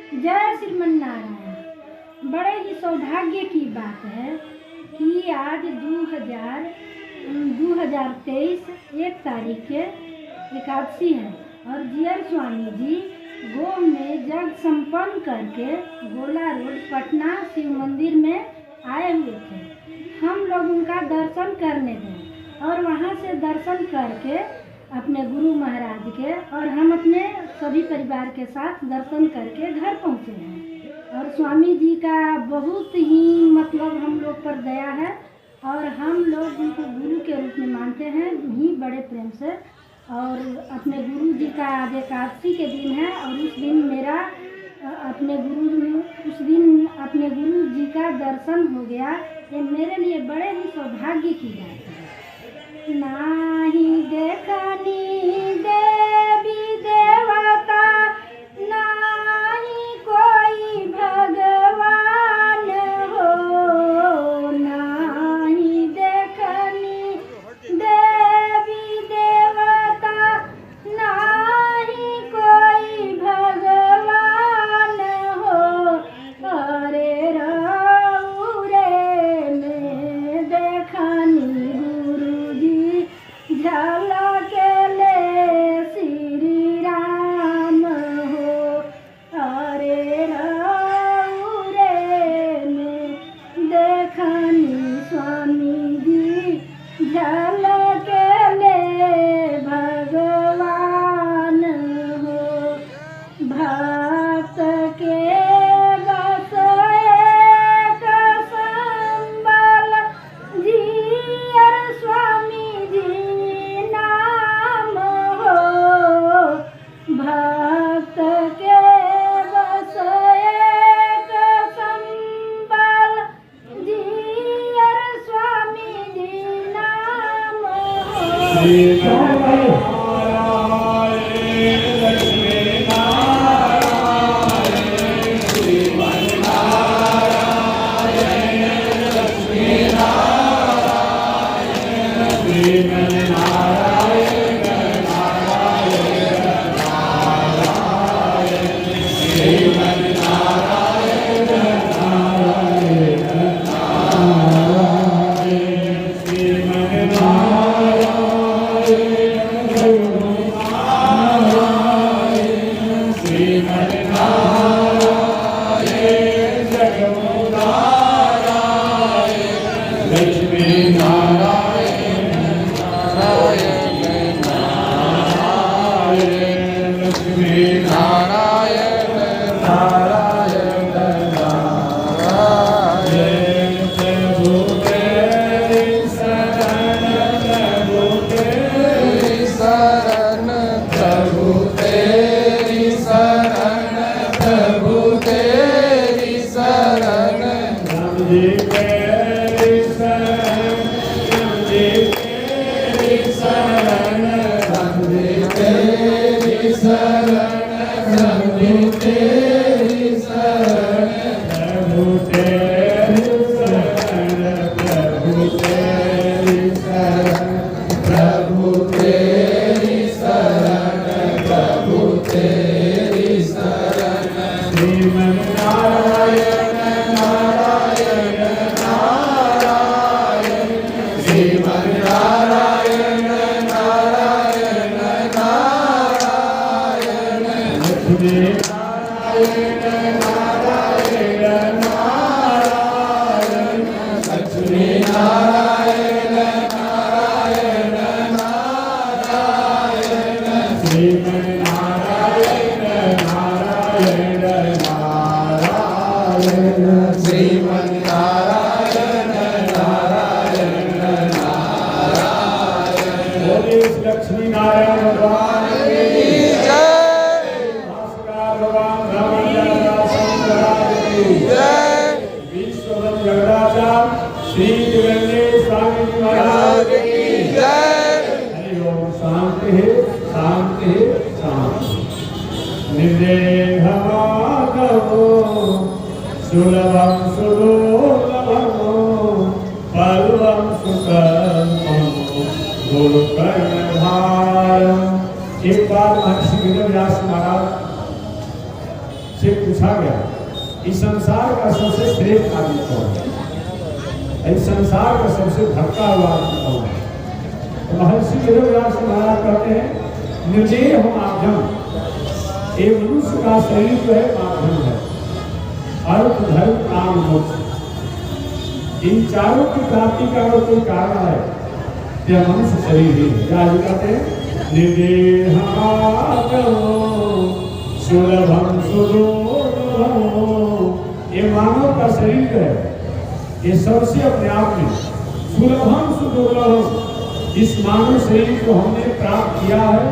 जय श्रीमन नारायण। बड़े ही सौभाग्य की बात है कि आज 2023 1 तारीख के एकादशी है और जियर स्वामी जी गोह में जग संपन्न करके गोला रोड पटना शिव मंदिर में आए हुए थे। हम लोग उनका दर्शन करने गए और वहाँ से दर्शन करके अपने गुरु महाराज के और हम अपने सभी परिवार के साथ दर्शन करके घर पहुँचे हैं। और स्वामी जी का बहुत ही मतलब हम लोग पर दया है और हम लोग उनको गुरु के रूप में मानते हैं ही बड़े प्रेम से। और अपने गुरु जी का आज एकादशी के दिन है और उस दिन मेरा अपने गुरु जी का दर्शन हो गया। ये मेरे लिए बड़े ही सौभाग्य की बात है। नाही देखनी देवी देवता नाही कोई भगवान हो, नाही देखनी देवी देवता नाही कोई भगवान हो। अरे रऊ रे में देखनी झलक ले श्री राम हो। अरे रऊ रे में देखनी स्वामी जी झलक ले भगवान हो। भक्त के बस एक संबल जियर स्वामी जी नाम हो। भक्त के बस एक संबल जियर स्वामी जी नाम हो। एक बार महर्षि वेदव्यास महाराज से पूछा गया इस संसार का सबसे श्रेष्ठ आदमी कौन है, इस संसार का सबसे भटका हुआ आदमी कौन है। तो महर्षि वेदव्यास महाराज कहते हैं निर्देह माध्यम, ये मनुष्य का शरीर जो है माध्यम है, अर्थ धर्म काम मोक्ष, इन चारों की प्राप्ति का अगर कोई कारण है यह मनुष्य शरीर ही है। क्या कहते हैं निर्देह सुलभम सुदुर्लभम, ये मानव का शरीर है, ये सबसे अपने आप में सुलभम सुदुर्लभम। इस मानव शरीर को हमने प्राप्त किया है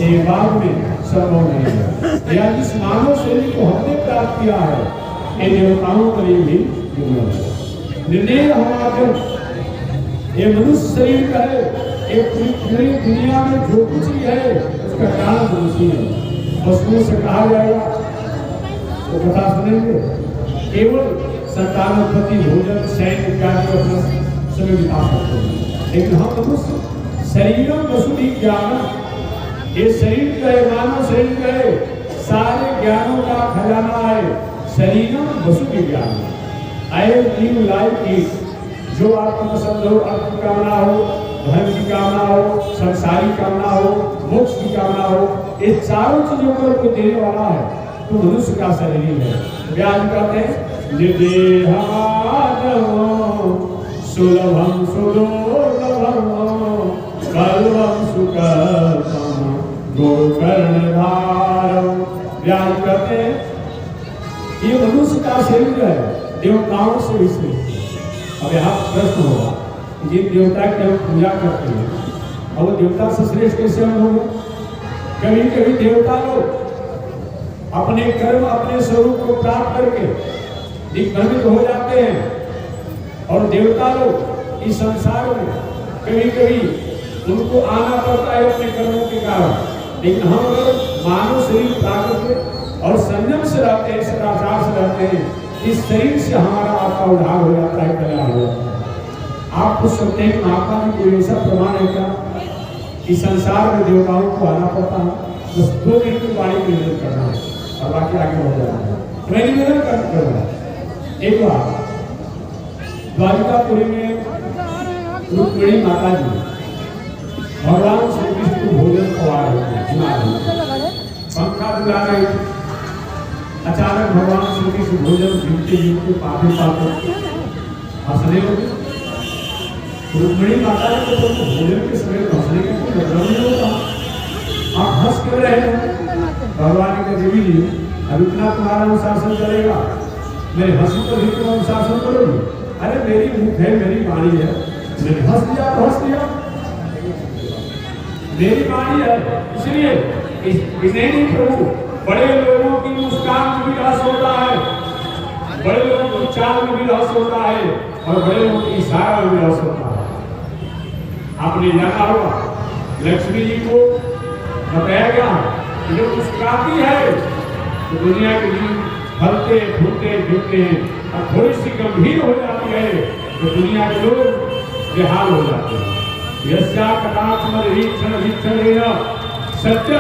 ये बाद में संभव नहीं है, या इस मानव शरीर को हमने प्राप्त किया है ये देवताओं के लिए भी दुर्लभ है। निर्णय हमारा ये मनुष्य शरीर का है, एक पूरी दुनिया में जो कुछ भी है उसका कारण मनुष्य है। पशुओं से कहा जाएगा तो कथा सुनेंगे, केवल संतानोत्पत्ति भोजन सैन्य इत्यादि को अपना समय बिता सकते हैं, लेकिन हम मनुष्य शरीरम वसुधि ज्ञान, ये शरीर का है, मानव शरीर का है, सारे ज्ञानों का खजाना है। शरीरम वसुधि ज्ञान, आई न्यू लाइफ की जो आपको पसंद हो, आपकी कामना हो, धर्म की कामना हो, संसारी कामना हो, मोक्ष की कामना हो, ये चारों चीजों को आपको देने वाला है तो मनुष्य का शरीर है। व्यास कहते हैं निर्देह सुलभम सुदुर्लभम कल्वम सुकल्पम गोकर्णधारम। व्यास कहते हैं ये मनुष्य का शरीर है, देवताओं से भी श्रेष्ठ। अब यहाँ प्रश्न होगा जिन देवता की हम पूजा करते हैं और वो देवता से श्रेष्ठ कैसे हम होंगे। कभी कभी देवता लोग अपने कर्म अपने स्वरूप को प्राप्त करके दिग्भ्रमित हो जाते हैं और देवता लोग इस संसार में कभी कभी उनको आना पड़ता है अपने कर्मों के कारण। लेकिन हम अगर मानव शरीर प्राप्त करके और संयम से रहते हैं, सदाचार से रहते हैं, इस शरीर से हमारा आपका उद्धार हो जाता है, कल्याण हो जाता है। आप कुछ सकते हैं महात्मा में कोई ऐसा प्रमाण है क्या इस संसार में देवताओं को आना पड़ता है, बस 2 दिन की वाणी की निवेदन करना है और बाकी आगे बढ़ जाना है। तो मैं निवेदन करना एक बार द्वारिकापुरी में रुक्मिणी माता जी भगवान श्री कृष्ण को भोजन खवा रहे थे, पंखा दुला रहे थे। अचानक भगवान श्री कृष्ण भोजन झूमते झूमते पाते पाते हंसने लगे। रुक्मिणी माता ने तो भोजन के समय हंसने का कोई मतलब नहीं होता, आप हंस कर रहे हैं। भगवान के देवी जी अब इतना तुम्हारा अनुशासन चलेगा, मेरे हंसी पर भी तुम अनुशासन करोगे। अरे मेरी मुख है, मेरी वाणी है, मैंने हंस दिया तो हंस दिया, मेरी वाणी है, इसलिए इन्हें नहीं प्रभु। बड़े लोगों की मुस्कान में भी रस होता है, बड़े लोगों की चाल में भी रस होता है और बड़े लोगों की इशारा में भी रस होता है। आपने जाना होगा लक्ष्मी जी को बताया गया कि जो मुस्कुराती है तो दुनिया के जीव फलते फूलते गिरते हैं, और थोड़ी सी गंभीर हो जाती है तो दुनिया के लोग बेहाल हो जाते हैं। यस्या कटाक्ष मरीक्षण वीक्षण सत्य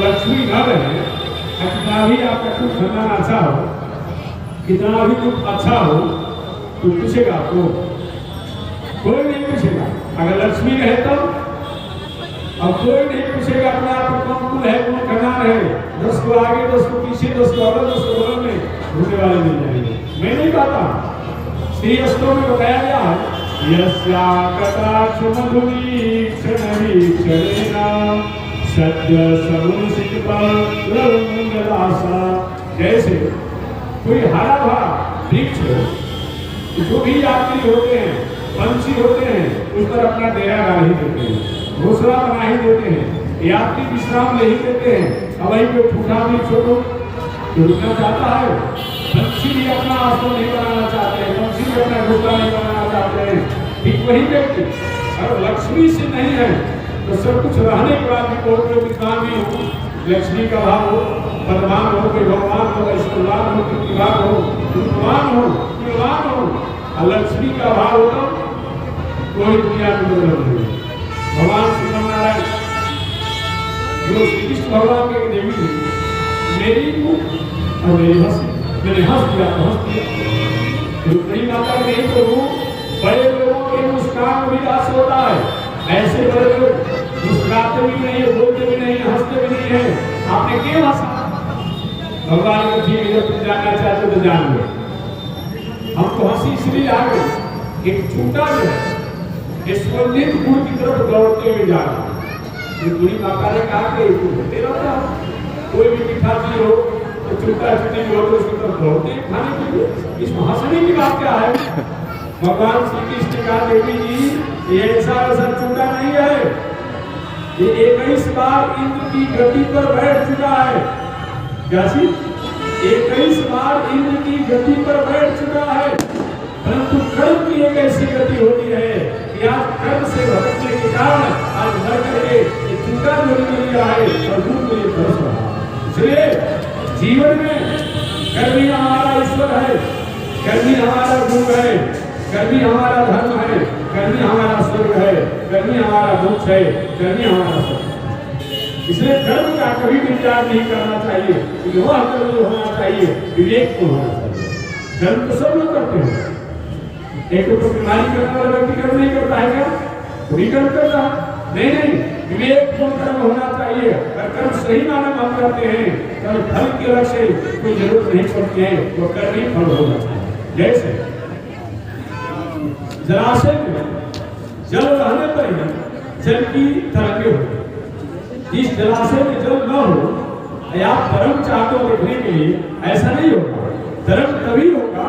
लक्ष्मी न रहे, कितना भी आपका कुछ खाना अच्छा हो, कितना भी कुछ अच्छा हो तो पूछेगा आपको, कोई नहीं पूछेगा। अगर लक्ष्मी रहे तब अब कोई नहीं पूछेगा अपने आप कौन कुल है कौन खनान है। 10 को आगे 10 को पीछे 10 को अगर 10 को बगल में घूमने वाले मिल जाएंगे। मैं नहीं कहता, श्री अष्टों में बताया गया है यस्या कटाक्ष मधुवीक्षण वीक्षणेन सत्य समुचित बलमुंगलासा। जैसे कोई हरा भरा वृक्ष जो भी यात्री होते हैं, पंछी होते हैं, उस पर अपना डेरा डाल ही देते हैं, घोंसला बना ही देते हैं, यात्री विश्राम ले ही देते हैं। अब वही कोई फूटा भी छोड़ो तो रुकना चाहता है, पंछी भी अपना आश्रम नहीं बनाना चाहते हैं, पंछी भी अपना घोंसला नहीं बनाना चाहते हैं। ठीक वही व्यक्ति अगर लक्ष्मी से नहीं है तो सब कुछ रहने के बाद भी कोई विद्वान भी हो, लक्ष्मी का भाव हो, पदवान हो, कोई भगवान हो, ऐश्वर्यवान हो, कीर्तिवान हो, रूपवान हो, कुलवान हो, और लक्ष्मी का भाव हो तो कोई दुनिया में दुर्लभ नहीं। भगवान श्री नारायण जो श्री कृष्ण भगवान के देवी थे, मेरी और मेरी हंसी, मैंने हंस दिया तो हंस दिया। रुक्मिणी माता नहीं तो बड़े लोगों के मुस्कान भी रस होता है, ऐसे बड़े लोग मुस्कुराते भी नहीं है, बोलते भी नहीं, हंसते भी नहीं है। आपने क्यों हंसा? भगवान को ठीक है, तुम जानना चाहते तो जान लो। हम तो हंसी इसलिए आ गई, एक छूटा जो है सुगंधित गुड़ की तरफ दौड़ते हुए जा रहा है। बुढ़ी माता ने कहा कि तेरा क्या कोई भी मीठा चीज हो तो छूटा छुट्टी हो तो उसकी तरफ दौड़ते हैं खाने के लिए। इसमें हंसने की बात क्या है? भगवान श्री कृष्ण ने कहा देवी जी ये ऐसा वैसा छूटा नहीं है, ये 21 बार इंद्र की गति पर बैठ चुका है। क्या चीज? 21 बार इंद्र की गति पर बैठ चुका है, परंतु कर्म की एक ऐसी गति होती है कि आज कर्म से भटकने के कारण आज मर करके चूका जोड़ी के लिए आए और दूर के लिए तरस रहा। इसलिए जीवन में कर्म ही हमारा ईश्वर है, कर्म ही हमारा गुरु है, कर्म ही हमारा धर्म है, कर्म ही हमारा स्वर्ग है, कर्म ही हमारा मोक्ष है, कर्म ही हमारा सत्य। इसलिए कर्म का कभी भी त्याग नहीं करना चाहिए, क्योंकि वह कर्म जो होना चाहिए विवेक को होना चाहिए। कर्म तो सब लोग करते हैं, एक तो बीमारी करने वाला व्यक्ति कर्म नहीं करता है क्या? वही कर्म करता है? नहीं, विवेक को कर्म होना चाहिए। अगर कर्म सही माने हम करते हैं, कर्म फल के अलग से कोई जरूरत नहीं पड़ती है, वो कर्म ही फल होना चाहिए। जैसे जलाशय में जल रहने पर ही जल की तरंगे होती। इस जलाशय में जल न हो या आप तरंग चाहते हो देखने के लिए, ऐसा नहीं होगा। तरंग तभी होगा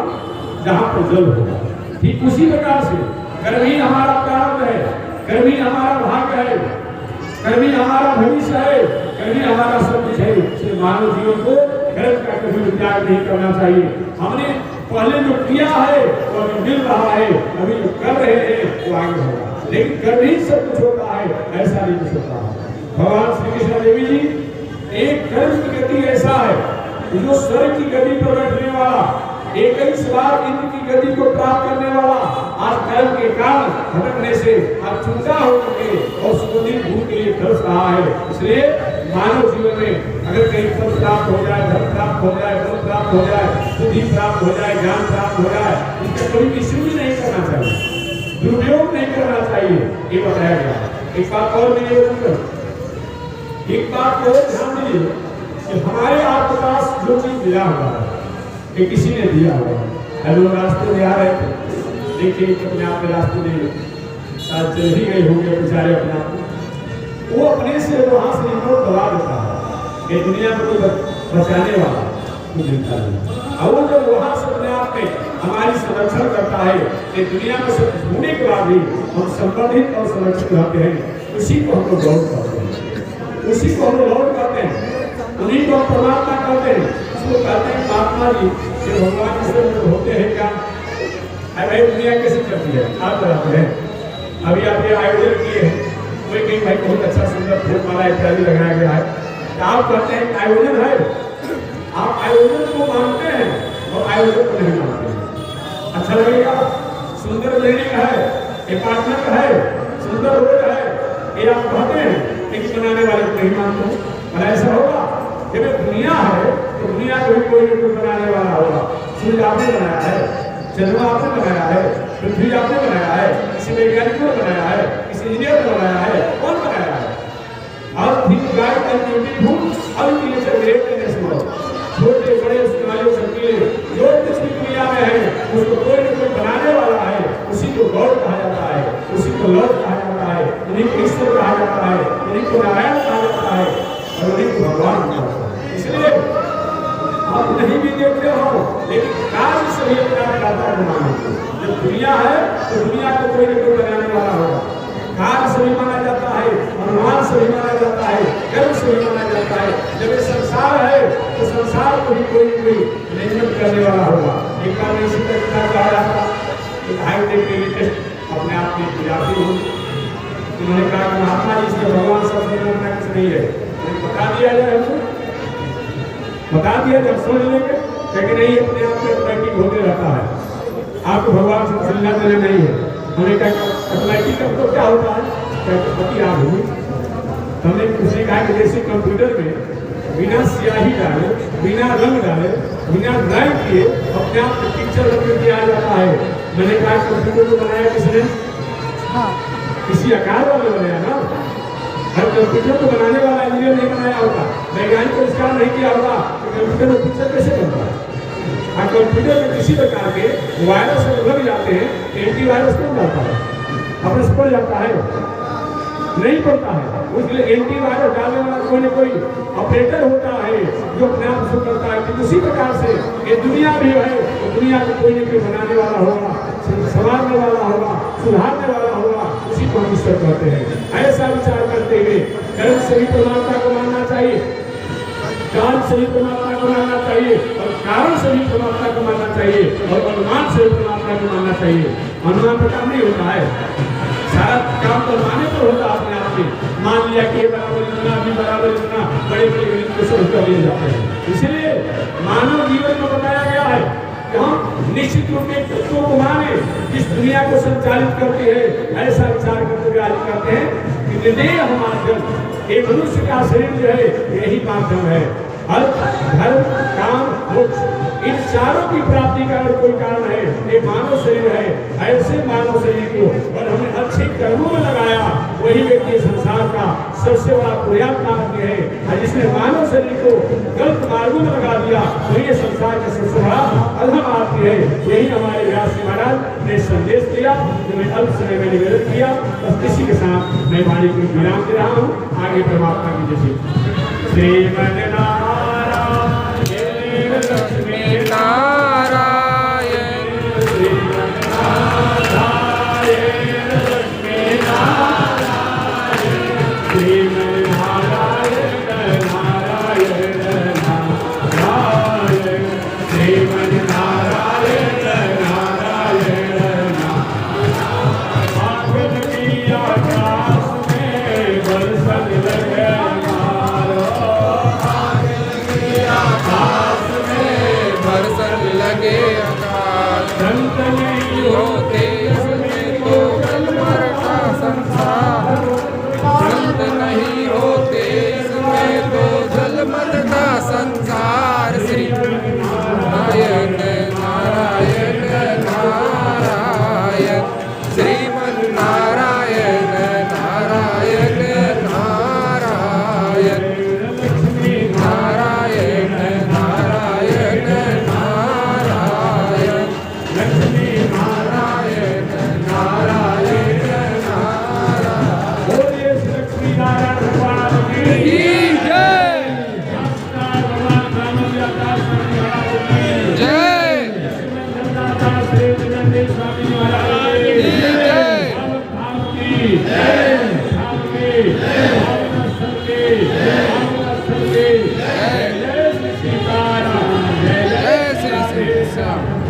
जहां पर जल होगा। ठीक उसी प्रकार से कर्म ही हमारा प्रारब्ध है, कर्म ही हमारा भाग्य है, कर्म ही हमारा भविष्य है, कर्म ही हमारा सब कुछ है। इसलिए मानव जीवन को कर्म का कभी त्याग नहीं करना चाहिए। हमने पहले जो किया है वो अभी मिल रहा है, अभी जो कर रहे हैं वो आगे होगा, लेकिन कर्म ही सब कुछ होता है, ऐसा नहीं कुछ होता है। भगवान श्री कृष्ण देवी जी एक कर्म की गति ऐसा है जो स्वर्ग की गति पर बैठने वाला, 21 बार इंद्र की गति को प्राप्त करने वाला, आज कर्म के कारण भटकने से आज छूटा होकर के और सुगंधित भूख के लिए तरस रहा है। इसलिए मानव जीवन में अगर कहीं पद प्राप्त हो जाए, धन प्राप्त हो जाए, बल प्राप्त हो जाए, बुद्धि प्राप्त हो जाए, ज्ञान प्राप्त हो जाए, इसका कभी मिसयूज नहीं करना चाहिए, दुरुपयोग नहीं करना चाहिए, ये बताया गया। एक बात और मैं ये बोलूंगा, एक बात को ध्यान दीजिए कि हमारे आपके पास जो चीज मिला हुआ है कि किसी ने दिया हुआ है। लोग रास्ते में आ रहे थे, देखिए अपने आप में रास्ते में शायद चल ही गए होंगे बेचारे अपने आप में, वो अपने से वहां से रिपोर्ट दबा देता है कि दुनिया में कोई बचाने वाला कोई मिलता नहीं। और वो जब वहां से अपने आप में हमारी संरक्षण करता है कि दुनिया में सब होने के बाद भी हम संबंधित और संरक्षित रहते हैं, उसी को हम लोग गौर करते हैं, उसी को हम लोग गौर करते हैं, उन्हीं को हम परमात्मा कहते हैं। उसको कहते हैं महात्मा जी कि भगवान ईश्वर होते हैं क्या? भाई दुनिया कैसे चलती है आप बताते हैं। अभी आप ये आयोजन किए हैं, कोई कहीं भाई बहुत अच्छा सुंदर फूल माला इत्यादि लगाया गया है, तो आप कहते हैं आयोजन है, आप आयोजन को मानते हैं और आयोजन को नहीं मानते हैं। अच्छा लगेगा, सुंदर बिल्डिंग है, अपार्टमेंट है, सुंदर रोड है, ये आप कहते हैं, लेकिन बनाने वाले को नहीं मानते। और ऐसा होगा जब दुनिया है तो दुनिया को भी कोई न कोई बनाने वाला होगा। सूर्य आपने बनाया है, चंद्रमा आपने बनाया है, पृथ्वी आपने बनाया है, किसी वैज्ञानिक ने बनाया है, किसी इंजीनियर ने बनाया है, कौन बनाया है? और फिर गाय का ब्यूटीफुल और नेचर ग्रेट नेचुरल, छोटे बड़े वाले सबके जो कुछ भी दुनिया में है उसको कोई न कोई बनाने वाला है, उसी को गॉड कहा जाता है, उसी को लॉर्ड कहा जाता है, उन्हीं को ईश्वर कहा जाता है, उन्हीं को नारायण कहा जाता है और उन्हीं को भगवान कहा जाता है। इसलिए आप नहीं भी देखते हो, लेकिन कार्य सभी अपना दाता को मानते हैं। जब दुनिया है तो दुनिया को कोई न कोई बनाने वाला होगा। कार्य सभी माना जाता है, अनुमान सभी माना जाता है, कर्म सभी माना जाता है। जब ये संसार है तो संसार को भी कोई न कोई मैनेजमेंट करने वाला होगा। एक बार मैं इसी तरह कहा रहा था कि हाईटेक के लेटेस्ट अपने आप में विद्यार्थी हूँ, उन्होंने कहा कि महात्मा जी इसमें भगवान सब कुछ नहीं है, बता दिया जाए, हमको बता दिया जब समझ लेंगे, लेकिन नहीं अपने आप में ऑटोमेटिक होते रहता है। आपको भगवान से मिलना देना नहीं है। हमने कहा ऑटोमेटिक तो क्या होता है? पति आप हुई, हमने उसने कहा कि जैसे कंप्यूटर में बिना स्याही डाले, बिना रंग डाले, बिना ड्राइंग किए अपने आप पिक्चर बन के आ जाता है। मैंने कहा कंप्यूटर को बनाया किसने? किसी आकार वाले बनाया ना। हर कंप्यूटर को बनाने वाला इंजीनियर नहीं बनाया होगा, वैज्ञानिक को इसका नहीं किया होगा तो कंप्यूटर में पिक्चर कैसे बनता है? कंप्यूटर में किसी प्रकार के वायरस लग जाते हैं, एंटीवायरस कौन डालता है? अपने से पड़ जाता है? नहीं पड़ता है। उसके लिए एंटीवायरस डालने वाला कोई न कोई ऑपरेटर होता है जो अपने आप शुरू करता है। कि उसी प्रकार से ये दुनिया भी है, तो दुनिया को कोई न कोई बनाने वाला होगा, संवारने वाला होगा, सुधारने वाला होगा, उसी को हम ईश्वर कहते हैं। ऐसा विचार करते हुए कर्म से ही परमात्मा को मानना चाहिए, काल से ही परमात्मा को मानना चाहिए, और कारण से भी परमात्मा को मानना चाहिए, और अनुमान से भी परमात्मा को मानना चाहिए। अनुमान पर काम नहीं होता है, सारा काम तो माने पर होता अपने आप में। मान लिया कि बराबर इतना भी बराबर इतना, बड़े बड़े गणित को शुरू कर लिए जाते हैं। इसलिए मानव जीवन में बताया गया है कि हम निश्चित रूप में तत्वों को माने जिस दुनिया को संचालित करती है। ऐसा विचार करते हुए आज कहते हैं कि निर्देह माध्यम, एक मनुष्य का शरीर जो है यही माध्यम है। अर्थ, धर्म, काम, मोक्ष, इन चारों की प्राप्ति का अगर कोई कारण है, ये मानव शरीर है। ऐसे मानव शरीर को और हमने अच्छे कर्मों में लगाया, वही व्यक्ति संसार का सबसे बड़ा पुण्यात्मा है। और जिसने मानव शरीर को गलत मार्गों में लगा दिया, वही ये संसार का सबसे बड़ा अधम आदमी है। यही हमारे व्यास जी महाराज ने संदेश दिया, जो मैं अल्प समय में निवेदन किया। बस इसी के साथ मैं वाणी को विराम दे रहा हूँ। आगे परमात्मा की जैसे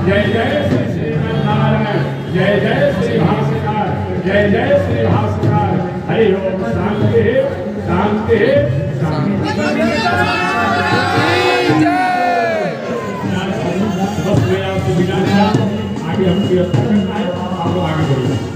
जय जय श्री श्रीमन्नारायण, जय जय श्री भास्कर, जय जय श्री भास्कर। हरि ओम। शांति शांति शांति। बस मैं आपसे विदा लेता हूं। आगे हम करना है, आप लोग आगे बढ़िए।